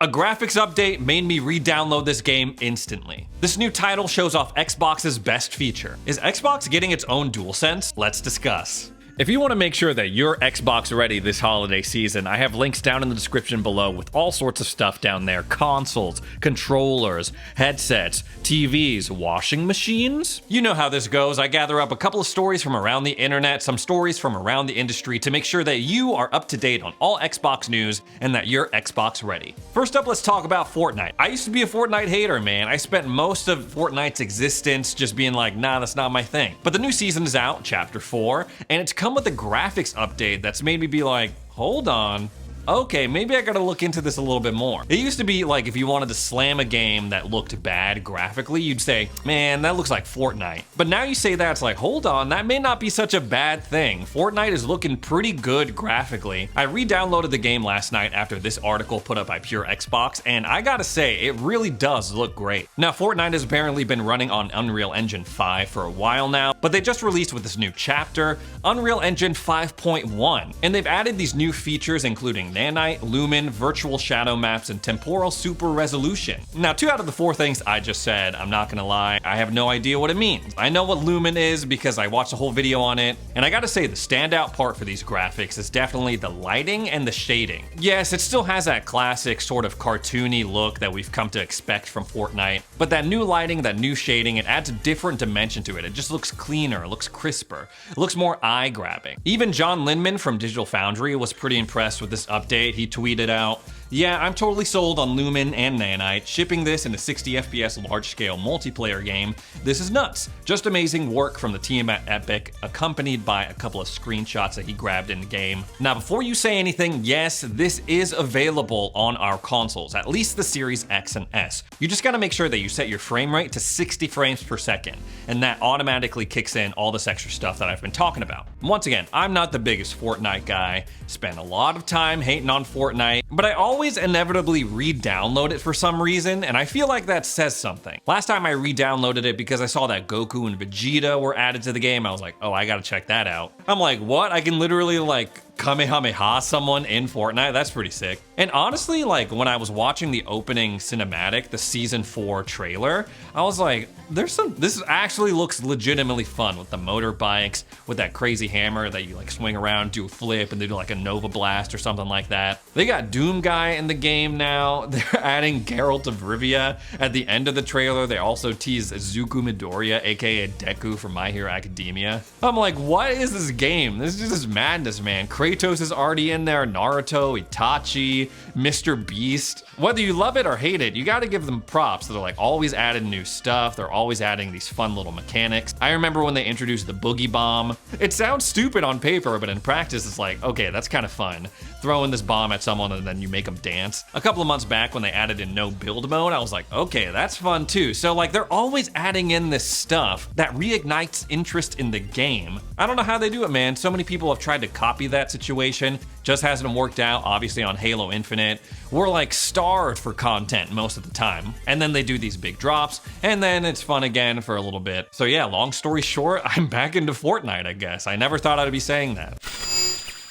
A graphics update made me re-download this game instantly. This new title shows off Xbox's best feature. Is Xbox getting its own DualSense? Let's discuss. If you want to make sure that you're Xbox ready this holiday season, I have links down in the description below with all sorts of stuff down there. Consoles, controllers, headsets, TVs, washing machines. You know how this goes. I gather up a couple of stories from around the internet, some stories from around the industry to make sure that you are up to date on all Xbox news and that you're Xbox ready. First up, let's talk about Fortnite. I used to be a Fortnite hater, man. I spent most of Fortnite's existence just being like, nah, that's not my thing. But the new season is out, Chapter 4, and it's come with a graphics update that's made me be like, hold on. Okay, maybe I gotta look into this a little bit more. It used to be like if you wanted to slam a game that looked bad graphically, you'd say, man, that looks like Fortnite. But now you say that, it's like, hold on, that may not be such a bad thing. Fortnite is looking pretty good graphically. I re-downloaded the game last night after this article put up by Pure Xbox, and I gotta say, it really does look great. Now, Fortnite has apparently been running on Unreal Engine 5 for a while now, but they just released with this new chapter, Unreal Engine 5.1, and they've added these new features including Nanite, Lumen, virtual shadow maps, and Temporal Super Resolution. Now, 2 out of the 4 things I just said, I'm not gonna lie, I have no idea what it means. I know what Lumen is because I watched a whole video on it, and I gotta say the standout part for these graphics is definitely the lighting and the shading. Yes, it still has that classic sort of cartoony look that we've come to expect from Fortnite, but that new lighting, that new shading, it adds a different dimension to it. It just looks cleaner, it looks crisper, it looks more eye-grabbing. Even John Linman from Digital Foundry was pretty impressed with this update. He tweeted out, "Yeah, I'm totally sold on Lumen and Nanite. Shipping this in a 60 FPS large-scale multiplayer game, this is nuts. Just amazing work from the team at Epic," accompanied by a couple of screenshots that he grabbed in the game. Now, before you say anything, yes, this is available on our consoles, at least the Series X and S. You just gotta make sure that you set your frame rate to 60 frames per second, and that automatically kicks in all this extra stuff that I've been talking about. Once again, I'm not the biggest Fortnite guy, spent a lot of time hating on Fortnite, but I always inevitably re-download it for some reason, and I feel like that says something. Last time I re-downloaded it because I saw that Goku and Vegeta were added to the game. I was like, oh, I gotta check that out. I'm like, what? I can literally like Kamehameha someone in Fortnite? That's pretty sick. And honestly, like when I was watching the opening cinematic, the season 4 trailer, I was like, this actually looks legitimately fun with the motorbikes, with that crazy hammer that you like swing around, do a flip, and they do like a Nova Blast or something like that. They got Doom Guy in the game now. They're adding Geralt of Rivia at the end of the trailer. They also tease Zuko Midoriya, aka Deku from My Hero Academia. I'm like, what is this game? This is just madness, man. Kratos is already in there, Naruto, Itachi, Mr. Beast. Whether you love it or hate it, you gotta give them props. They're like always adding new stuff. They're always adding these fun little mechanics. I remember when they introduced the Boogie Bomb. It sounds stupid on paper, but in practice, it's like, okay, that's kind of fun. Throwing this bomb at someone and then you make them dance. A couple of months back when they added in no build mode, I was like, okay, that's fun too. So like they're always adding in this stuff that reignites interest in the game. I don't know how they do it, man. So many people have tried to copy that situation. Just hasn't worked out, obviously on Halo Infinite. We're like starved for content most of the time. And then they do these big drops, and then it's fun again for a little bit. So yeah, long story short, I'm back into Fortnite, I guess. I never thought I'd be saying that.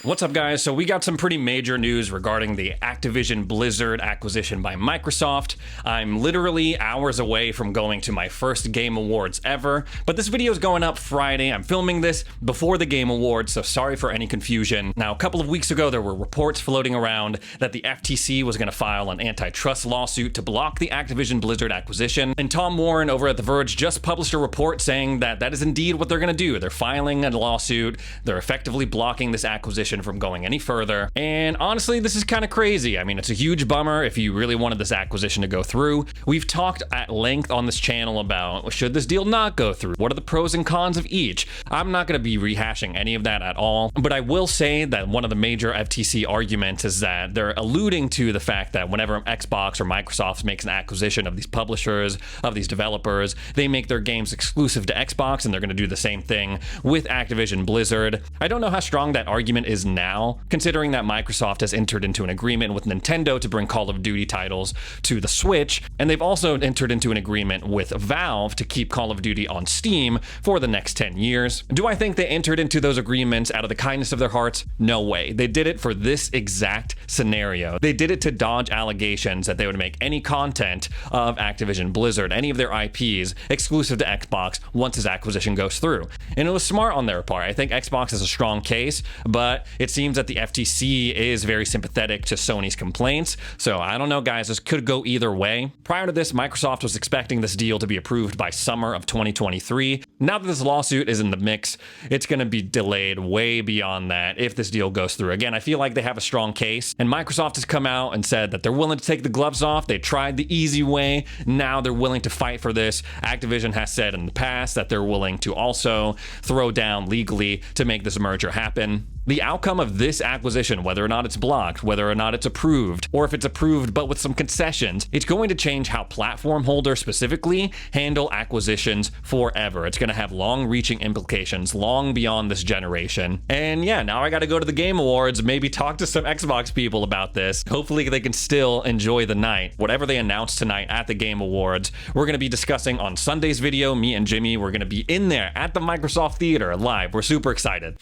What's up, guys? So we got some pretty major news regarding the Activision Blizzard acquisition by Microsoft. I'm literally hours away from going to my first Game Awards ever, but this video is going up Friday. I'm filming this before the Game Awards, so sorry for any confusion. Now, a couple of weeks ago, there were reports floating around that the FTC was going to file an antitrust lawsuit to block the Activision Blizzard acquisition, and Tom Warren over at The Verge just published a report saying that that is indeed what they're going to do. They're filing a lawsuit. They're effectively blocking this acquisition from going any further. And honestly, this is kind of crazy. I mean, it's a huge bummer if you really wanted this acquisition to go through. We've talked at length on this channel about, should this deal not go through? What are the pros and cons of each? I'm not going to be rehashing any of that at all, but I will say that one of the major FTC arguments is that they're alluding to the fact that whenever Xbox or Microsoft makes an acquisition of these publishers, of these developers, they make their games exclusive to Xbox, and they're going to do the same thing with Activision Blizzard. I don't know how strong that argument is is now, considering that Microsoft has entered into an agreement with Nintendo to bring Call of Duty titles to the Switch, and they've also entered into an agreement with Valve to keep Call of Duty on Steam for the next 10 years. Do I think they entered into those agreements out of the kindness of their hearts? No way. They did it for this exact scenario. They did it to dodge allegations that they would make any content of Activision Blizzard, any of their IPs, exclusive to Xbox once this acquisition goes through. And it was smart on their part. I think Xbox is a strong case, but it seems that the FTC is very sympathetic to Sony's complaints. So I don't know, guys, this could go either way. Prior to this, Microsoft was expecting this deal to be approved by summer of 2023. Now that this lawsuit is in the mix, it's going to be delayed way beyond that if this deal goes through. Again, I feel like they have a strong case, and Microsoft has come out and said that they're willing to take the gloves off. They tried the easy way. Now they're willing to fight for this. Activision has said in the past that they're willing to also throw down legally to make this merger happen. The outcome of this acquisition, whether or not it's blocked, whether or not it's approved, or if it's approved but with some concessions, it's going to change how platform holders specifically handle acquisitions forever. It's going to have long-reaching implications long beyond this generation. And yeah, now I got to go to the Game Awards, maybe talk to some Xbox people about this. Hopefully they can still enjoy the night. Whatever they announce tonight at the Game Awards, we're going to be discussing on Sunday's video. Me and Jimmy, we're going to be in there at the Microsoft Theater live. We're super excited.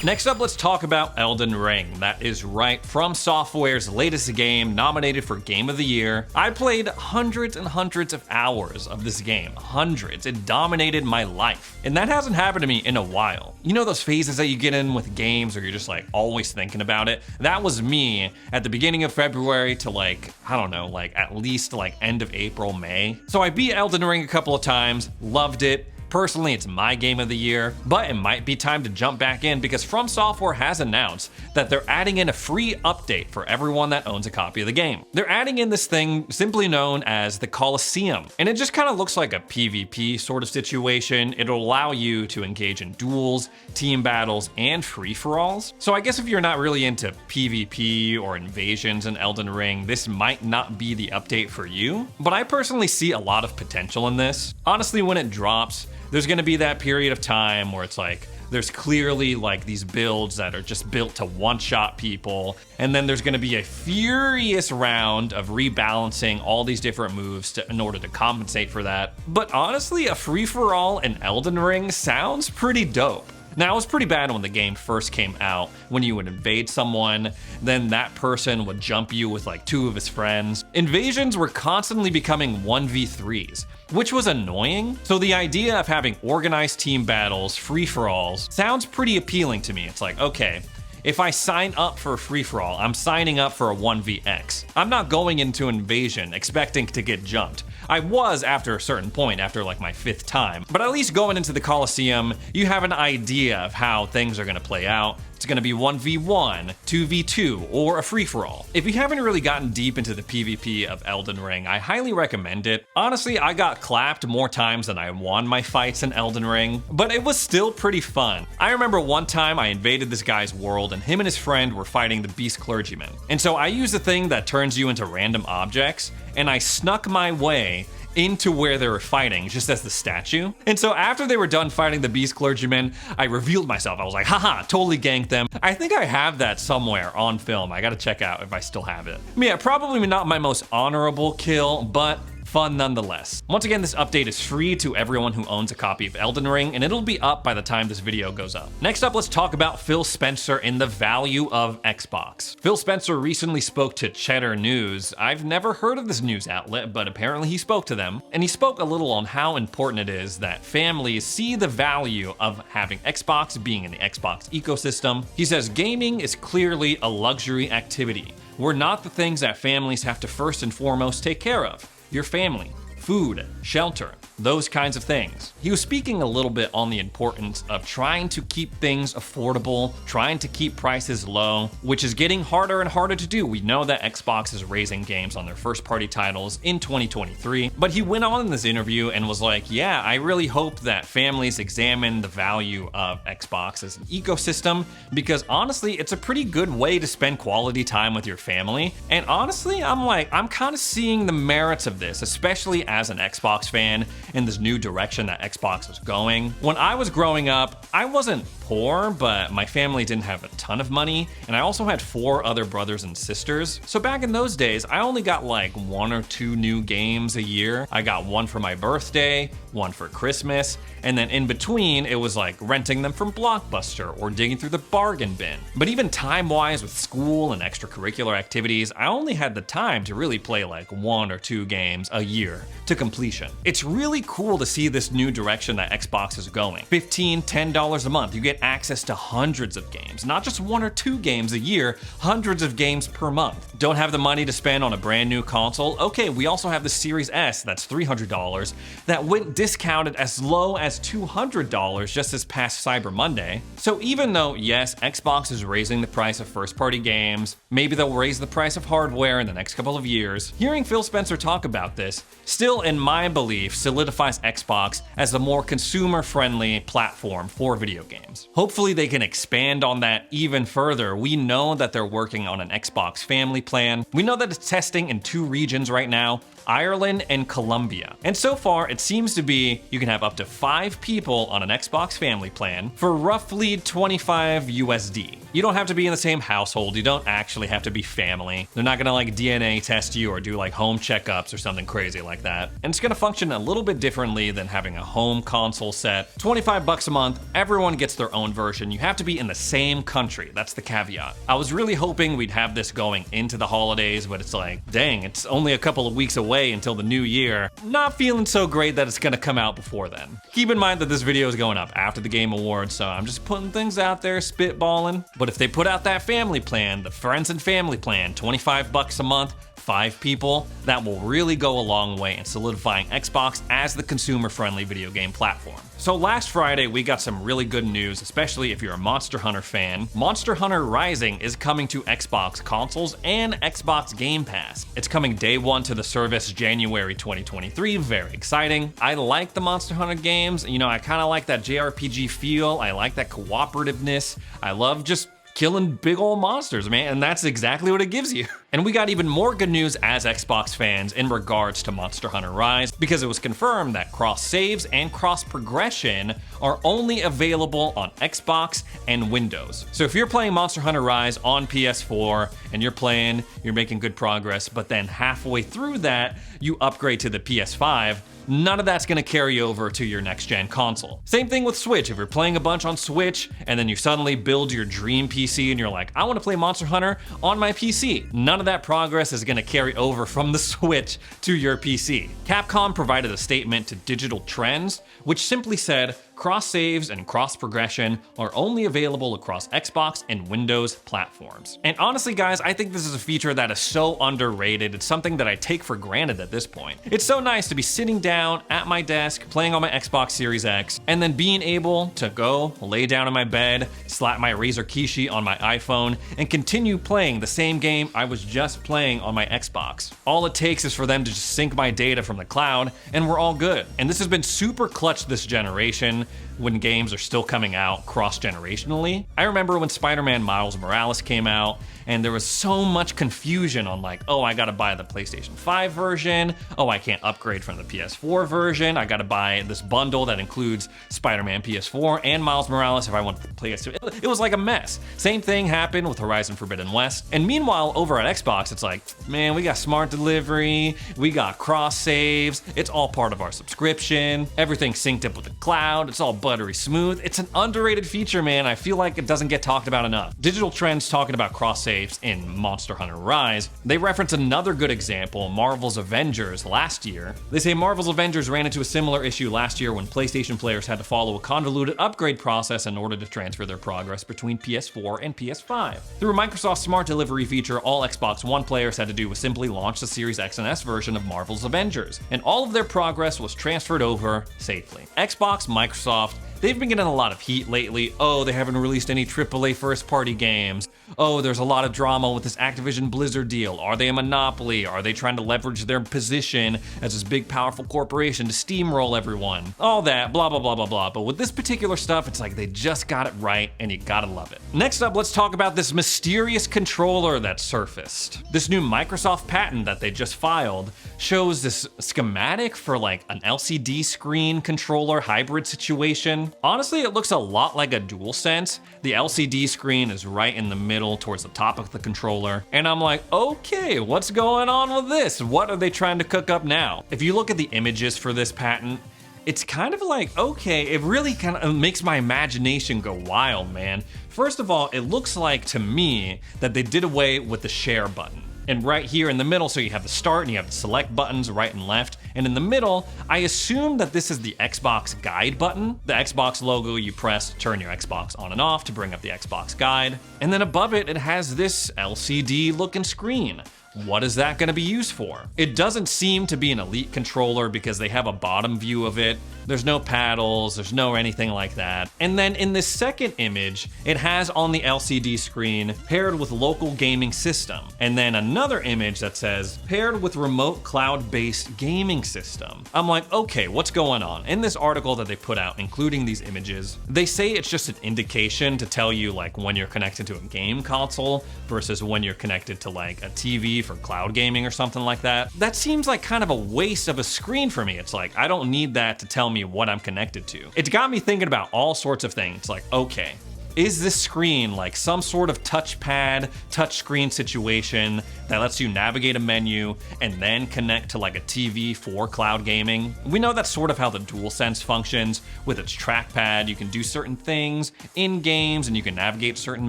Next up, let's talk about Elden Ring. That is right, From Software's latest game, nominated for Game of the Year. I played hundreds and hundreds of hours of this game, hundreds. It dominated my life. And that hasn't happened to me in a while. You know those phases that you get in with games where you're just like always thinking about it? That was me at the beginning of February to like, I don't know, like at least like end of April, May. So I beat Elden Ring a couple of times, loved it. Personally, it's my game of the year, but it might be time to jump back in because From Software has announced that they're adding in a free update for everyone that owns a copy of the game. They're adding in this thing simply known as the Coliseum, and it just kind of looks like a PvP sort of situation. It'll allow you to engage in duels, team battles, and free-for-alls. So I guess if you're not really into PvP or invasions in Elden Ring, this might not be the update for you, but I personally see a lot of potential in this. Honestly, when it drops, there's gonna be that period of time where it's like, there's clearly like these builds that are just built to one-shot people, and then there's gonna be a furious round of rebalancing all these different moves in order to compensate for that. But honestly, a free-for-all in Elden Ring sounds pretty dope. Now, it was pretty bad when the game first came out, when you would invade someone, then that person would jump you with like 2 of his friends. Invasions were constantly becoming 1v3s, which was annoying. So the idea of having organized team battles, free-for-alls, sounds pretty appealing to me. It's like, okay, if I sign up for a free-for-all, I'm signing up for a 1vx. I'm not going into Invasion expecting to get jumped. I was after a certain point, after like my 5th time. But at least going into the Coliseum, you have an idea of how things are gonna play out. It's gonna be 1v1, 2v2, or a free-for-all. If you haven't really gotten deep into the PvP of Elden Ring, I highly recommend it. Honestly, I got clapped more times than I won my fights in Elden Ring, but it was still pretty fun. I remember one time I invaded this guy's world and him and his friend were fighting the Beast Clergyman. And so I used a thing that turns you into random objects, and I snuck my way into where they were fighting, just as the statue. And so after they were done fighting the Beast Clergyman, I revealed myself. I was like, haha, totally ganked them. I think I have that somewhere on film. I gotta check out if I still have it. Yeah, probably not my most honorable kill, but fun nonetheless. Once again, this update is free to everyone who owns a copy of Elden Ring, and it'll be up by the time this video goes up. Next up, let's talk about Phil Spencer and the value of Xbox. Phil Spencer recently spoke to Cheddar News. I've never heard of this news outlet, but apparently he spoke to them, and he spoke a little on how important it is that families see the value of having Xbox, being in the Xbox ecosystem. He says, gaming is clearly a luxury activity. We're not the things that families have to first and foremost take care of. Your family, food, shelter, those kinds of things. He was speaking a little bit on the importance of trying to keep things affordable, trying to keep prices low, which is getting harder and harder to do. We know that Xbox is raising games on their first-party titles in 2023, but he went on in this interview and was like, yeah, I really hope that families examine the value of Xbox as an ecosystem, because honestly, it's a pretty good way to spend quality time with your family. And honestly, I'm kind of seeing the merits of this, especially as an Xbox fan in this new direction that Xbox is going. When I was growing up, I wasn't poor, but my family didn't have a ton of money, and I also had 4 other brothers and sisters. So back in those days, I only got like 1 or 2 new games a year. I got one for my birthday, one for Christmas, and then in between, it was like renting them from Blockbuster or digging through the bargain bin. But even time-wise with school and extracurricular activities, I only had the time to really play like 1 or 2 games a year to completion. It's really cool to see this new direction that Xbox is going. $15, $10 a month, you get access to hundreds of games, not just 1 or 2 games a year, hundreds of games per month. Don't have the money to spend on a brand new console? Okay, we also have the Series S, that's $300, that went discounted as low as $200 just this past Cyber Monday. So even though, yes, Xbox is raising the price of first-party games, maybe they'll raise the price of hardware in the next couple of years, hearing Phil Spencer talk about this still, in my belief, solidifies Xbox as a more consumer-friendly platform for video games. Hopefully they can expand on that even further. We know that they're working on an Xbox family plan. We know that it's testing in 2 regions right now, Ireland and Colombia. And so far, it seems to be you can have up to 5 people on an Xbox family plan for roughly 25 USD. You don't have to be in the same household. You don't actually have to be family. They're not gonna like DNA test you or do like home checkups or something crazy like that. And it's gonna function a little bit differently than having a home console set. 25 bucks a month, everyone gets their own version. You have to be in the same country. That's the caveat. I was really hoping we'd have this going into the holidays, but it's like, dang, it's only a couple of weeks away until the new year. Not feeling so great that it's gonna come out before then. Keep in mind that this video is going up after the Game Awards, so I'm just putting things out there, spitballing. But if they put out that family plan, the friends and family plan, 25 bucks a month, 5 people, that will really go a long way in solidifying Xbox as the consumer-friendly video game platform. So last Friday, we got some really good news, especially if you're a Monster Hunter fan. Monster Hunter Rising is coming to Xbox consoles and Xbox Game Pass. It's coming day 1 to the service January 2023, very exciting. I like the Monster Hunter games, you know, I kinda like that JRPG feel, I like that cooperativeness, I love just killing big old monsters, man, and that's exactly what it gives you. And we got even more good news as Xbox fans in regards to Monster Hunter Rise, because it was confirmed that cross saves and cross progression are only available on Xbox and Windows. So if you're playing Monster Hunter Rise on PS4 and you're making good progress, but then halfway through that, you upgrade to the PS5, none of that's gonna carry over to your next gen console. Same thing with Switch. If you're playing a bunch on Switch and then you suddenly build your dream PC and you're like, I wanna play Monster Hunter on my PC, none of that progress is gonna carry over from the Switch to your PC. Capcom provided a statement to Digital Trends, which simply said, cross saves and cross progression are only available across Xbox and Windows platforms. And honestly, guys, I think this is a feature that is so underrated. It's something that I take for granted at this point. It's so nice to be sitting down at my desk, playing on my Xbox Series X, and then being able to go lay down in my bed, slap my Razer Kishi on my iPhone, and continue playing the same game I was just playing on my Xbox. All it takes is for them to just sync my data from the cloud, and we're all good. And this has been super clutch this generation, when games are still coming out cross-generationally. I remember when Spider-Man Miles Morales came out, and there was so much confusion on like, oh, I gotta buy the PlayStation 5 version, oh, I can't upgrade from the PS4 version, I gotta buy this bundle that includes Spider-Man PS4 and Miles Morales if I want to play it. It was like a mess. Same thing happened with Horizon Forbidden West. And meanwhile, over at Xbox, it's like, man, we got smart delivery, we got cross saves, it's all part of our subscription, everything's synced up with the cloud, it's all buttery smooth. It's an underrated feature, man. I feel like it doesn't get talked about enough. Digital Trends talking about cross saves in Monster Hunter Rise, they reference another good example, Marvel's Avengers last year. They say Marvel's Avengers ran into a similar issue last year when PlayStation players had to follow a convoluted upgrade process in order to transfer their progress between PS4 and PS5. Through Microsoft's Smart Delivery feature, all Xbox One players had to do was simply launch the Series X and S version of Marvel's Avengers, and all of their progress was transferred over safely. Xbox, Microsoft, They've been getting a lot of heat lately. Oh, they haven't released any AAA first-party games. Oh, there's a lot of drama with this Activision Blizzard deal. Are they a monopoly? Are they trying to leverage their position as this big, powerful corporation to steamroll everyone? All that, blah, blah, blah, blah, blah. But with this particular stuff, it's like they just got it right, and you gotta love it. Next up, let's talk about this mysterious controller that surfaced. This new Microsoft patent that they just filed shows this schematic for like an LCD screen controller hybrid situation. Honestly, it looks a lot like a DualSense. The LCD screen is right in the middle towards the top of the controller. And I'm like, okay, what's going on with this? What are they trying to cook up now? If you look at the images for this patent, it's kind of like, okay, it really kind of makes my imagination go wild, man. First of all, it looks like to me that they did away with the share button. And right here in the middle, so you have the start and you have the select buttons right and left. And in the middle, I assume that this is the Xbox guide button. The Xbox logo you press to turn your Xbox on and off to bring up the Xbox guide. And then above it, it has this LCD looking screen. What is that gonna be used for? It doesn't seem to be an Elite controller because they have a bottom view of it. There's no paddles, there's no anything like that. And then in this second image, it has on the LCD screen paired with local gaming system. And then another image that says paired with remote cloud-based gaming system. I'm like, okay, what's going on? In this article that they put out, including these images, they say it's just an indication to tell you like when you're connected to a game console versus when you're connected to like a TV for cloud gaming or something like that. That seems like kind of a waste of a screen for me. It's like, I don't need that to tell me what I'm connected to. It's got me thinking about all sorts of things. Like, okay, is this screen like some sort of touchpad, touchscreen situation that lets you navigate a menu and then connect to like a TV for cloud gaming? We know that's sort of how the DualSense functions with its trackpad. You can do certain things in games and you can navigate certain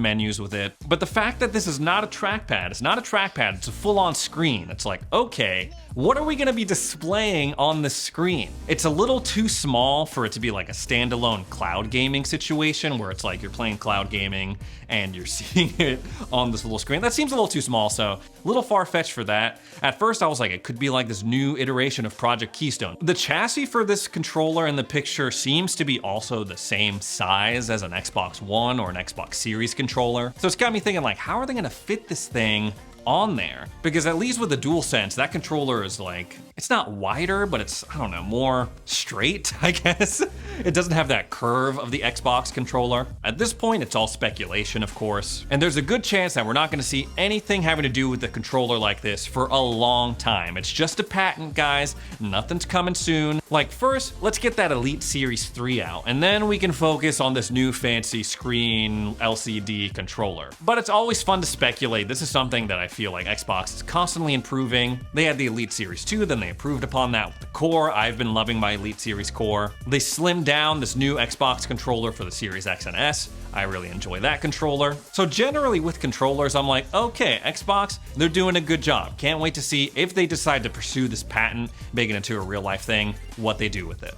menus with it. But the fact that this is not a trackpad, it's a full-on screen. It's like, okay, what are we gonna be displaying on the screen? It's a little too small for it to be like a standalone cloud gaming situation where it's like you're playing cloud gaming and you're seeing it on this little screen. That seems a little too small, so a little far-fetched for that. At first I was like, it could be like this new iteration of Project Keystone. The chassis for this controller in the picture seems to be also the same size as an Xbox One or an Xbox Series controller. So it's got me thinking like, how are they gonna fit this thing on there? Because at least with the DualSense, that controller is like, it's not wider, but it's, I don't know, more straight, I guess. It doesn't have that curve of the Xbox controller. At this point, it's all speculation, of course. And there's a good chance that we're not gonna see anything having to do with the controller like this for a long time. It's just a patent, guys. Nothing's coming soon. Like first, let's get that Elite Series 3 out, and then we can focus on this new fancy screen LCD controller. But it's always fun to speculate. This is something that I feel like Xbox is constantly improving. They had the Elite Series 2, then they improved upon that with the core. I've been loving my Elite Series core. They slimmed down this new Xbox controller for the Series X and S. I really enjoy that controller. So generally with controllers, I'm like, okay, Xbox, they're doing a good job. Can't wait to see if they decide to pursue this patent, make it into a real life thing, what they do with it.